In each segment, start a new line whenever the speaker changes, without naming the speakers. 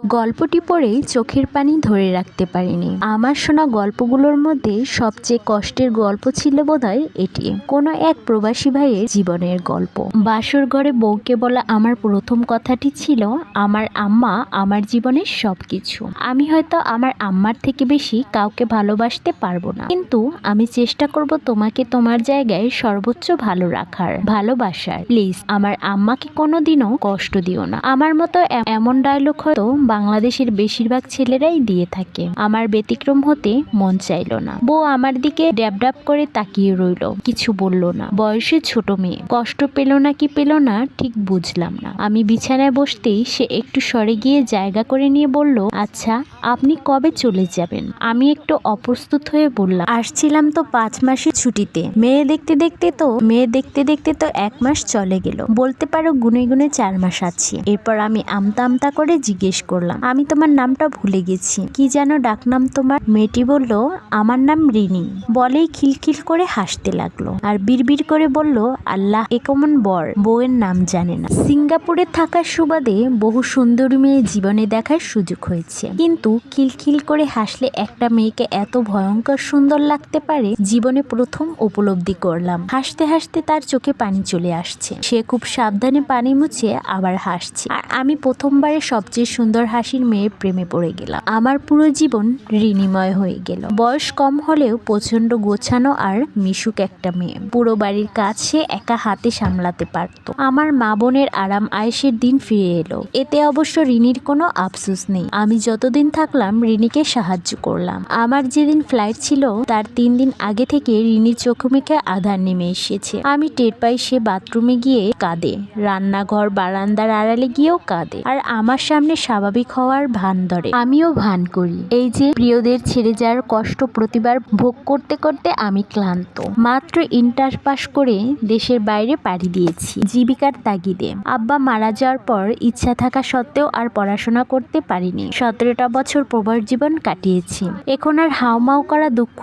গল্পটি পড়ে চোখের পানি ধরে রাখতে পারিনি। আমার শোনা গল্পগুলোর মধ্যে সবচেয়ে কষ্টের গল্প ছিল বোধহয় এটি। কোনো এক প্রবাসী ভাইয়ের জীবনের গল্প। বাসর ঘরে বউকে বলা আমার প্রথম কথাটি ছিল, আমার আম্মা আমার জীবনের সবকিছু। আমি হয়তো আমার আম্মার থেকে বেশি কাউকে ভালোবাসতে পারবো না, কিন্তু আমি চেষ্টা করব তোমাকে তোমার জায়গায় সর্বোচ্চ ভালো রাখার, ভালোবাসার। প্লিজ আমার আম্মাকে কোনোদিনও কষ্ট দিও না। আমার মতো এমন ডায়লগ হয়তো বাংলাদেশের বেশিরভাগ ছেলেরাই দিয়ে থাকে। আমার ব্যতিক্রম হতে মন চাইল না। বউ আমার দিকে ড্যাব ড্যাব করে তাকিয়ে রইল, কিছু বলল না। বয়সে ছোট মেয়ে, কষ্ট পেল না কি পেল না ঠিক বুঝলাম না। আমি বিছানায় বসতেই সে একটু সরে গিয়ে জায়গা করে নিয়ে বলল, আচ্ছা আপনি কবে চলে যাবেন? আমি একটু অপ্রস্তুত হয়ে বললাম, আসছিলাম তো 5 মাসের ছুটিতে। মেয়ে দেখতে দেখতে তো 1 মাস চলে গেল। বলতে পারো গুনে গুনে 4 মাস আছি। এরপর আমি আমতা আমতা করে জিজ্ঞেস করলাম, আমি তোমার নামটা ভুলে গেছি, কি যেন ডাকনাম তোমার? মেয়েটি বলল, আমার নাম রিনি। বলেই খিলখিল করে হাসতে লাগলো আর বিড়বিড় করে বলল, আল্লাহ এ কেমন বর, বউয়ের নাম জানে না। সিঙ্গাপুরে থাকার সুবাদে বহু সুন্দরী মেয়ে জীবনে দেখার সুযোগ হয়েছে, কিন্তু খিলখিল করে হাসলে একটা মেয়েকে এত ভয়ঙ্কর সুন্দর লাগতে পারে জীবনে প্রথম উপলব্ধি করলাম। হাসতে হাসতে তার চোখে পানি চলে আসছে। সে খুব সাবধানে পানি মুছে আবার হাসছে, আর আমি প্রথমবারে সবচেয়ে সুন্দর হাসির মেয়ের প্রেমে পড়ে গেলাম। আমার পুরো জীবন ঋণীময় হয়ে গেল। বয়স কম হলেও প্রচন্ড গোছানো আর মিশুক একটা মেয়ে। পুরো বাড়ির কাজ সে একা হাতে সামলাতে পারত। আমার মা বোনের আরাম আয়েশের দিন ফিরে এলো। এতে অবশ্য রিনির কোনো আফসোস নেই। আমি যতদিন থাকলাম রিনিকে সাহায্য করলাম। আমার যেদিন ফ্লাইট ছিল তার 3 দিন আগে থেকে রিনির চোখে মুখে আধার নেমে এসেছে। আমি টের পাই সে বাথরুমে গিয়ে কাঁদে, রান্নাঘর বারান্দার আড়ালে গিয়েও কাঁদে, আর আমার সামনে স্বাভাবিক হওয়ার ভান ধরে। আমিও ভান করি। এই যে প্রিয়দের ছেড়ে যাওয়ার কষ্ট প্রতিবার ভোগ করতে করতে আমি ক্লান্ত। মাত্র ইন্টার পাস করে দেশের বাইরে পাড়ি দিয়েছি জীবিকার তাগিদে। আব্বা মারা যাওয়ার পর ইচ্ছা থাকা সত্ত্বেও আর পড়াশোনা করতে পারিনি। 17টা বছর প্রবাস জীবন কাটিয়েছি। এখন আর হাউমাউ করা দুঃখ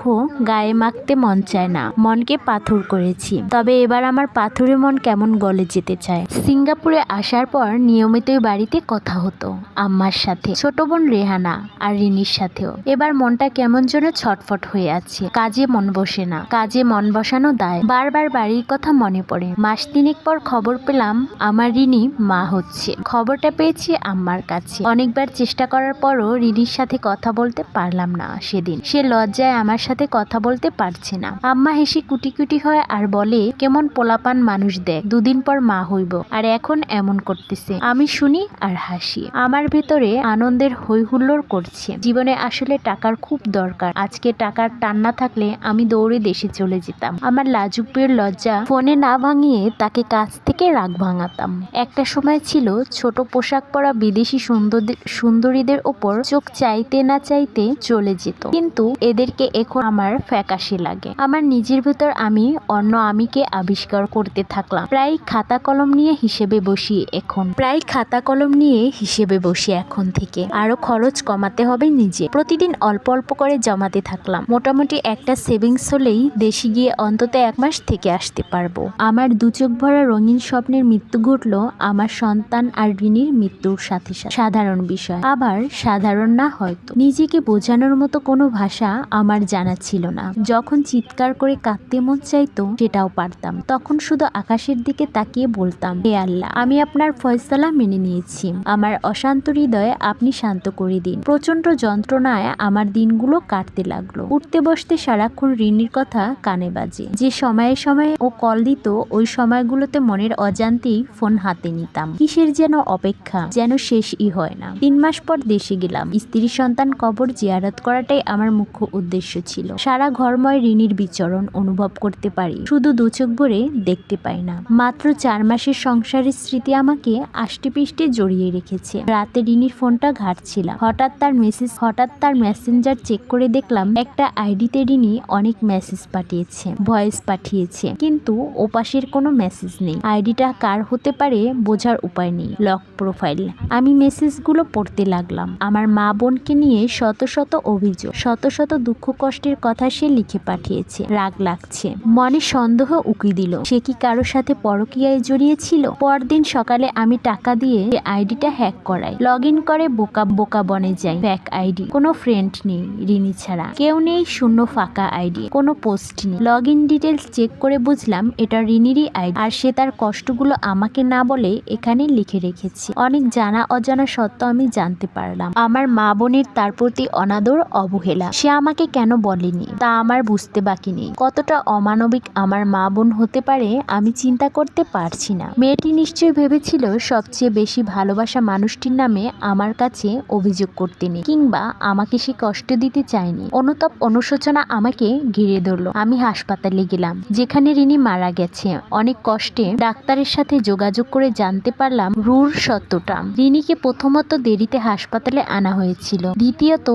গায়ে মাখতে মন চায় না। মনকে পাথর করেছি, তবে এবার আমার পাথরে মন কেমন গলে যেতে চায়। সিঙ্গাপুরে আসার পর নিয়মিতই বাড়িতে কথা হতো আম্মার সাথে, ছোট বোন রেহানা আর রিনির সাথেও। এবার মনটা কেমন যেন ছটফট হয়ে আছে। কাজে মন বসে না, কাজে মন বসানো দায়। বারবার বাড়ির কথা মনে পড়ে। মাস 3 পর খবর পেলাম আমার রিনি মা হচ্ছে। খবরটা পেয়েছি আম্মার কাছে। অনেকবার চেষ্টা করার পরও রিনির সাথে কথা বলতে পারলাম না সেদিন। সে লজ্জায় আমার সাথে কথা বলতে পারছে না। আম্মা হেসে কুটি কুটি হয় আর বলে, কেমন পোলাপান মানুষ দেখ, 2 দিন পর মা হইব আর এখন এমন করতেছে। আমি শুনি আর হাসি। আমার ভেতরে আনন্দের হৈ হুল্লোড় করছে। জীবনে আসলে টাকার খুব দরকার। আজকে টাকার টান না থাকলে আমি দৌড়ে দেশে চলে যেতাম। আমার লাজুক বইয়ের লজ্জা ফোনে না ভাঙিয়ে তাকে কাছ থেকে রাগ ভাঙাতাম। একটা সময় ছিল ছোট পোশাক পরা বিদেশি সুন্দরীদের ওপর চোখ চাইতে না চাইতে চলে যেত, কিন্তু এদেরকে এখন আমার ফ্যাকাশে লাগে। আমার নিজের ভেতর আমি অন্য আমিকে আবিষ্কার করতে থাকলাম। প্রায় খাতা কলম নিয়ে হিসেবে বসি এখন থেকে। আরো খরচ কমাতে হবে নিজে। প্রতিদিন অল্প অল্প করে জমাতে থাকলাম। মোটামুটি একটা সেভিংস হলেই দেশে গিয়ে অন্তত 1 মাস থেকে আসতে পারবো। আমার 2 চোখ ভরা রঙিন স্বপ্নের মৃত্যু ঘটলো আমার সন্তান আর রিনির মৃত্যুর সাথে সাথে। সাধারণ বিষয়, আবার সাধারণ না হয়তো। নিজেকে বোঝানোর মতো কোনো ভাষা আমার জানা ছিল না। যখন চিৎকার করে কাঁদতে মন চাইতো সেটাও পারতাম। তখন শুধু আকাশের দিকে তাকিয়ে বলতাম, হে আল্লাহ, আমি আপনার ফয়সালা মেনে নিয়েছি। আমার অশান্ত হৃদয়ে আপনি শান্ত করে দিন। প্রচন্ড যন্ত্রণায় আমার দিনগুলো কাটতে লাগলো। উঠতে বসতে সারাক্ষণ রিনির কথা কানে বাজে। যে সময়ে সময়ে ও কল দিত ওই সময়গুলোতে মনের অজান্তেই ফোন হাতে নিতাম। কিসের যেন অপেক্ষা, যেন শেষই হয় না। 3 মাস পর দেশে গেলাম। স্ত্রী সন্তান কবর জিয়ারত করাটাই আমার মুখ্য উদ্দেশ্য ছিল। সারা ঘরময় রিনির বিচরণ অনুভব করতে পারি, শুধু 2 চোখ ভরে দেখতে পাই না। মাত্র 4 মাসের সংসারের স্মৃতি আমাকে আষ্টে পিষ্টে জড়িয়ে রেখেছে। রাতে রিনির ফোনটা ঘাঁটছিলাম। হঠাৎ তার মেসেঞ্জার চেক করে দেখলাম একটা আইডিতে রিনি অনেক মেসেজ পাঠিয়েছে, ভয়েস পাঠিয়েছে, কিন্তু ওপাশের কোনো মেসেজ নেই। আইডিটা কার হতে পারে বোঝার উপায় নেই। Lock profile. আমি মেসেজগুলো পড়তে লাগলাম। আমার মা বোনকে নিয়ে শত শত অভিযোগ, শত শত দুঃখ কষ্টের কথা সে লিখে পাঠিয়েছে। রাগ লাগছে, মনে সন্দেহ উকি দিল, সে কি কারো সাথে পরকীয়ায় জড়িয়েছিল। পরদিন সকালে আমি টাকা দিয়ে আইডিটা হ্যাক করাই। লগ ইন করে বোকা বোকা বনে যায়। ফেক আইডি, কোনো ফ্রেন্ড নেই রিনি ছাড়া, কেউ নেই, শূন্য ফাঁকা আইডি, কোনো পোস্ট নেই। লগ ইন ডিটেলস চেক করে বুঝলাম এটা রিনিরই আইডি, আর সে তার কষ্টগুলো আমাকে না বলে এখানে লিখে রেখেছে। অনেক জানা অজানা সত্য আমি জানতে পারলাম। আমার মা বোনের তার প্রতি অনাদর, অবহেলা সে আমাকে কেন বলেনি তা আমার বুঝতে বাকি নেই। কতটা অমানবিক আমার মা বোন হতে পারে আমি চিন্তা করতে পারছি না। মেয়েটি নিশ্চয়ই ভেবেছিল সবচেয়ে বেশি ভালোবাসা মানুষটির নামে আমার কাছে অভিযোগ করতে নেই, কিংবা আমাকে সে কষ্ট দিতে চায়নি। অনুতাপ অনুশোচনা আমাকে ঘিরে ধরলো। আমি হাসপাতালে গেলাম যেখানে রিনি মারা গেছে। অনেক কষ্টে ডাক্তারের সাথে যোগাযোগ করে জানতে পারলাম রুর সত্যটা। রিনিকে প্রথমত দেরিতে হাসপাতালে আনা হয়েছিল, দ্বিতীয়ত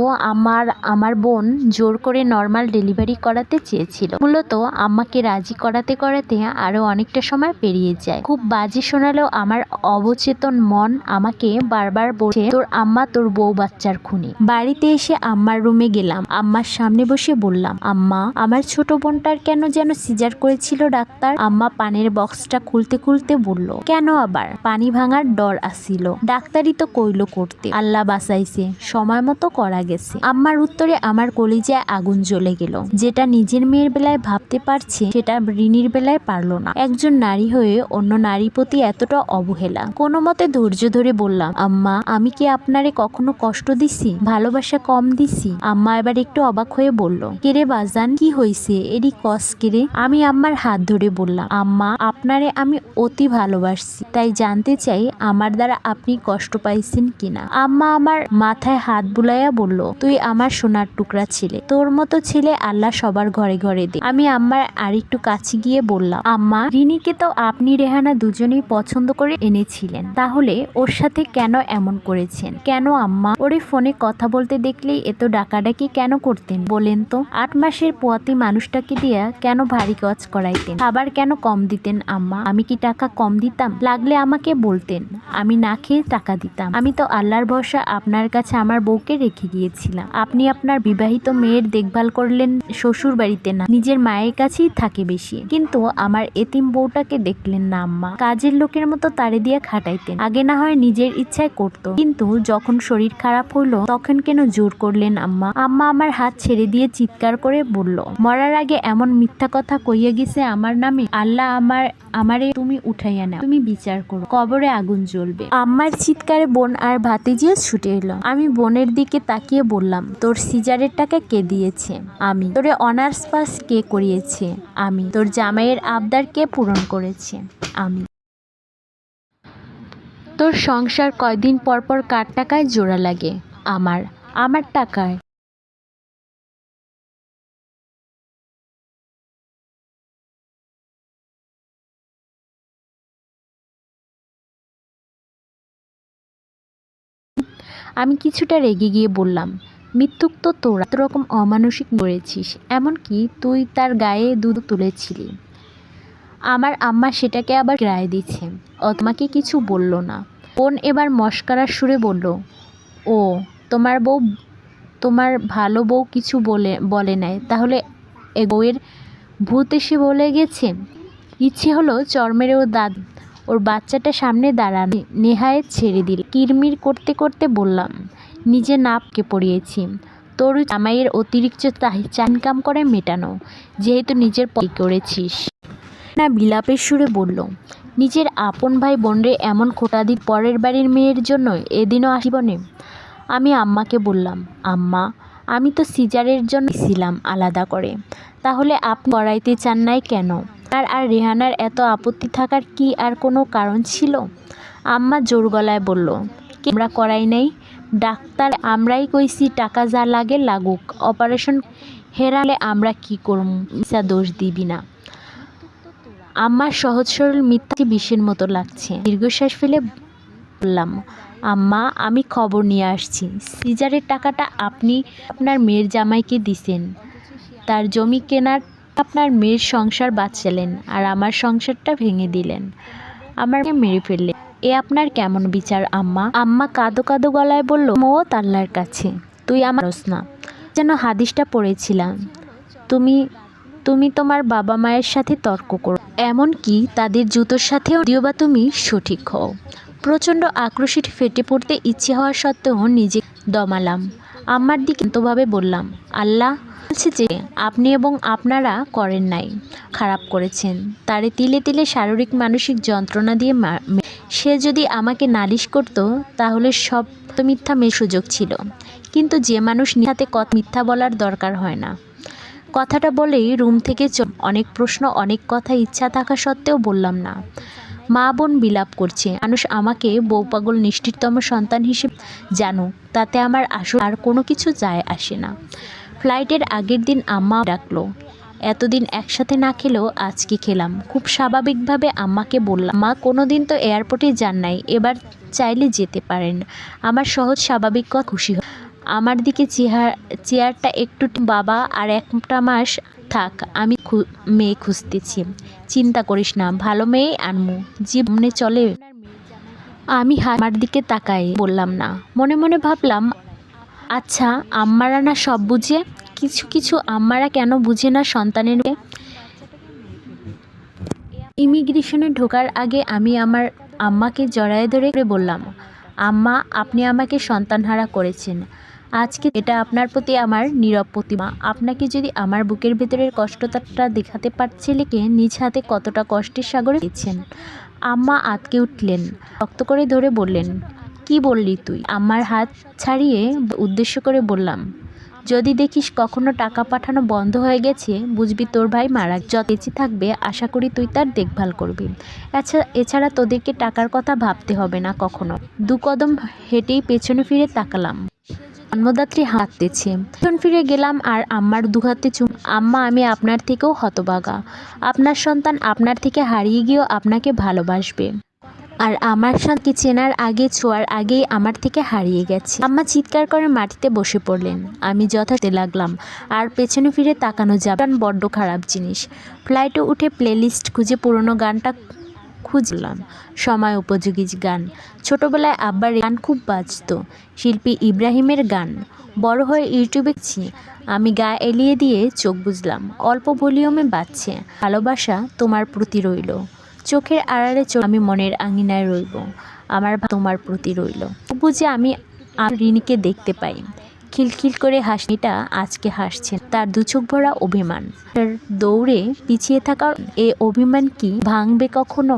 আমার বোন জোর করে নর্মাল ডেলিভারি করাতে চেয়েছিল। মূলত আম্মাকে রাজি করাতে করাতে আরো অনেকটা সময় পেরিয়ে যায়। খুব বাজে শোনালেও আমার অবচেতন মন আমাকে বারবার বলছে তোর আম্মা তোর বউ বাচ্চার খুনি। বাড়িতে এসে আম্মার রুমে গেলাম। আম্মার সামনে বসে বললাম, আম্মা আমার ছোট বোনটার কেন যেন সিজার করেছিল ডাক্তার। আম্মা পানির বক্সটা খুলতে খুলতে বলল, কেন আবার? পানি ভাঙার ডর আসিল, ডাক্তারই তো কইলো করতে, আল্লাহ বাঁচাইছে, সময় মতো করা গেছে। আম্মার উত্তরে আমার কলিজায় আগুন জ্বলে গেল। যেটা নিজের মেয়ের বেলায় ভাবতে পারছে সেটা রিনির বেলায় পারলো না। একজন নারী হয়ে অন্য নারী প্রতি এতটা অবহেলা। কোনো মতে ধৈর্য ধরে বললাম, আম্মা আমি কি আপনারে কখনো কষ্ট দিছি, ভালোবাসা কম দিছি? আম্মা এবার একটু অবাক হয়ে বলল, কেরে বাজান কি হইছে, এরই কস কেরে? আমি আম্মার হাত ধরে বললাম, আম্মা আপনারে আমি অতি ভালোবাসছি, তাই জানতে চাই আমার দ্বারা আপনি কষ্ট পাইছেন কিনা। আম্মা আমার মাথায় হাত বুলাইয়া বলল, তুই আমার সোনার টুকরা ছেলে, তোর মতো ছেলে আল্লাহ সবার ঘরে ঘরে দে। আমি আম্মার আরেকটু কাছে গিয়ে বললাম, আম্মা রিনিকে তো আপনি রেহানা দুজনেই পছন্দ করে এনেছিলেন, তাহলে ওর সাথে কেন এমন করেছেন? কেন আম্মা? ওরে ফোনে কথা বলতে দেখলেই এত ডাকাডাকি কেন করতেন বলেন তো? 8 মাসের পোয়াতি মানুষটাকে দিয়া কেন ভারী কাজ করাইতেন? খাবার কেন কম দিতেন আম্মা? আমি কি টাকা কম দিতাম? লাগলে আমাকে বলতেন, আমি না খেয়ে টাকা দিতাম। আমি তো আল্লাহর ভরসা আপনার কাছে আমার বউকে রেখে গিয়েছিলাম। আপনি আপনার বিবাহিত মেয়ের দেখভাল করলেন শ্বশুর বাড়িতে না, নিজের মায়ের কাছেই থাকে বেশি, কিন্তু আমার এতিম বউটাকে দেখলেন না আম্মা। কাজের লোকের মতো তারে দিয়ে খাটাইতেন। আগে না হয় নিজের ইচ্ছায় করতো, কিন্তু যখন শরীর খারাপ হইলো তখন কেন জোর করলেন আম্মা? আম্মা আমার হাত ছেড়ে দিয়ে চিৎকার করে বলল, মরার আগে এমন মিথ্যা কথা কইয়া গেছে আমার নামে, আল্লাহ আমারে তুমি উঠাইয়া নাও, তুমি বিচার করো, কবরে আগুন জ্বলবে। আম্মার চিৎকারে বোন আর ভাতিজিও ছুটে এলো। আমি বোনের দিকে তাকিয়ে বললাম, তোর সিজারের টাকা কে দিয়েছে? আমি। তোরে অনার্স পাস কে করিয়েছে? আমি। তোর জামাইয়ের আবদার কে পূরণ করেছে? আমি। তোর সংসার কয়দিন পর পর কার টাকায় জোড়া লাগে? আমার টাকায়। আমি কিছুটা রেগে গিয়ে বললাম, মিথ্যুক তো তোরা এতরকম অমানসিক করেছিস, এমনকি তুই তার গায়ে দুধ তুলেছিলি। আমার আম্মা সেটাকে আবার রায় দিচ্ছে। তোমাকে কিছু বলল না। বোন এবার মস্করার সুরে বলল, ও তোমার বউ, তোমার ভালো বউ কিছু বলে নাই, তাহলে এ বউয়ের ভূত এসে বলে গেছে? ইচ্ছে হলো চর মেরে ওর বাচ্চাটা সামনে দাঁড়ানো নেহায়েত ছেড়ে দিল। কিরমির করতে করতে বললাম, নিজে নাপকে পড়িয়েছি, তোর জামাইয়ের অতিরিক্ত চাইনকাম করে মেটানো, যেহেতু নিজের করেছিস না। বিলাপের সুরে বলল, নিজের আপন ভাই বোনরে এমন খোটা দি পরের বাড়ির মেয়ের জন্য এদিনও আসিবনে। আমি আম্মাকে বললাম, আম্মা আমি তো সিজারের জন্য ছিলাম আলাদা করে, তাহলে আপনি করাইতে চান নাই কেন? আর রেহানার এত আপত্তি থাকার কি আর কোনো কারণ ছিল? আম্মা জোর গলায় বলল, আমরা করাই নাই, ডাক্তার আমরাই কইছি টাকা যা লাগে লাগুক, অপারেশন হেরালে আমরা কি করব, ইসা দোষ দিবি না। আম্মার সহজ সরল মিথ্যা বিষের মতো লাগছে। দীর্ঘশ্বাস ফেলে বললাম, আম্মা আমি খবর নিয়ে আসছি, সিজারের টাকাটা আপনি আপনার মেয়ের জামাইকে দিছেন, তার জমি কেনার আপনার মেয়ের সংসার বাঁচালেন, আর আমার সংসারটা ভেঙে দিলেন, আমাকে মেরে ফেললেন। এ আপনার কেমন বিচার আম্মা? আম্মা কাঁদো কাঁদো গলায় বলল, মত আল্লাহর কাছে, তুই আমার না। যেন হাদিসটা পড়েছিলাম, তুমি তোমার বাবা মায়ের সাথে তর্ক করো, এমনকি তাদের জুতোর সাথেও, যদিও বা তুমি সঠিক হও। প্রচণ্ড আক্রোশে ফেটে পড়তে ইচ্ছে হওয়া সত্ত্বেও নিজে দমালাম। আম্মার দিকে শান্তভাবে বললাম, আল্লাহ বলছে যে আপনি এবং আপনারা করেন নাই, খারাপ করেছেন। তারে তিলে তিলে শারীরিক মানসিক যন্ত্রণা দিয়ে সে যদি আমাকে নালিশ করত তাহলে সব মিথ্যা সুযোগ ছিল। কিন্তু যে মানুষ হাতে মিথ্যা বলার দরকার হয় না। কথাটা বলেই রুম থেকে অনেক প্রশ্ন, অনেক কথা ইচ্ছা থাকা সত্ত্বেও বললাম না। মা বোন বিলাপ করছে, মানুষ আমাকে বউ পাগল নিষ্ঠুরতম সন্তান হিসেবে জানুক, তাতে আমার আর কোনো কিছু যায় আসে না। ফ্লাইটের আগের দিন আম্মা ডাকলো। এতদিন একসাথে না খেলেও আজকে খেলাম। খুব স্বাভাবিকভাবে আম্মাকে বললাম, মা কোনো দিন তো এয়ারপোর্টে যান নাই, এবার চাইলে যেতে পারেন। আমার সহজ স্বাভাবিক কথা খুশি হয়। আমার দিকে চেয়ারটা একটু, বাবা আর একটা মাস থাক, আমি মেয়ে খুঁজতেছি। চিন্তা করিস না, ভালো মেয়ে আনমু, জীবনে চলে। আমি আমার দিকে তাকাই বললাম না। মনে মনে ভাবলাম, আচ্ছা আম্মারা না সব বুঝে, কিছু কিছু আম্মারা কেন বুঝে না সন্তানের। ইমিগ্রেশনে ঢোকার আগে আমি আমার আম্মাকে জড়ায় ধরে বললাম, আম্মা আপনি আমাকে সন্তানহারা করেছেন। আজকে এটা আপনার প্রতি আমার নীরব প্রতিমা। আপনাকে যদি আমার বুকের ভেতরের কষ্টটা দেখাতে ছেলেকে নিজ হাতে কতটা কষ্টের সাগরে দিয়েছেন। আম্মা আতকে উঠলেন, শক্ত করে ধরে বললেন, কি বললি তুই? আমার হাত ছাড়িয়ে উদ্দেশ্য করে বললাম, যদি দেখিস কখনো টাকা পাঠানো বন্ধ হয়ে গেছে, বুঝবি তোর ভাই মারা যত বেঁচে থাকবে, আশা করি তুই তার দেখভাল করবি। আচ্ছা, এছাড়া তোদেরকে টাকার কথা ভাবতে হবে না কখনো। 2 কদম হেঁটেই পেছনে ফিরে তাকালাম। জন্মদাত্রী হাঁটতেছে। পেছন ফিরে গেলাম আর আম্মার দুহাতে আম্মা আমি আপনার থেকেও হতভাগা। আপনার সন্তান আপনার থেকে হারিয়ে গিয়েও আপনাকে ভালোবাসবে। আর আমার সঙ্গে চেনার আগে, ছোঁয়ার আগেই আমার থেকে হারিয়ে গেছে। আম্মা চিৎকার করে মাটিতে বসে পড়লেন। আমি যথাতে লাগলাম। আর পেছনে ফিরে তাকানো যাবে বড্ড খারাপ জিনিস। ফ্লাইটে উঠে প্লেলিস্ট খুঁজে পুরনো গানটা খুঁজলাম। সময় উপযোগী গান। ছোটবেলায় আব্বার গান খুব বাজত, শিল্পী ইব্রাহিমের গান। বড় হয়ে ইউটিউবে আমি গা এলিয়ে দিয়ে চোখ বুঝলাম, অল্প ভলিউমে বাজছে, ভালোবাসা তোমার প্রতি রইল। চোখের আড়ালে আমি মনের আঙিনায় রইব, আমার তোমার প্রতি রইল। বুঝে আমি রিনিকে দেখতে পাই। খিলখিল করে হাসিটা আজকে হাসছেন, তার 2 চোখ ভরা অভিমান। দৌড়ে পিছিয়ে থাকা এ অভিমান কি ভাঙবে কখনো?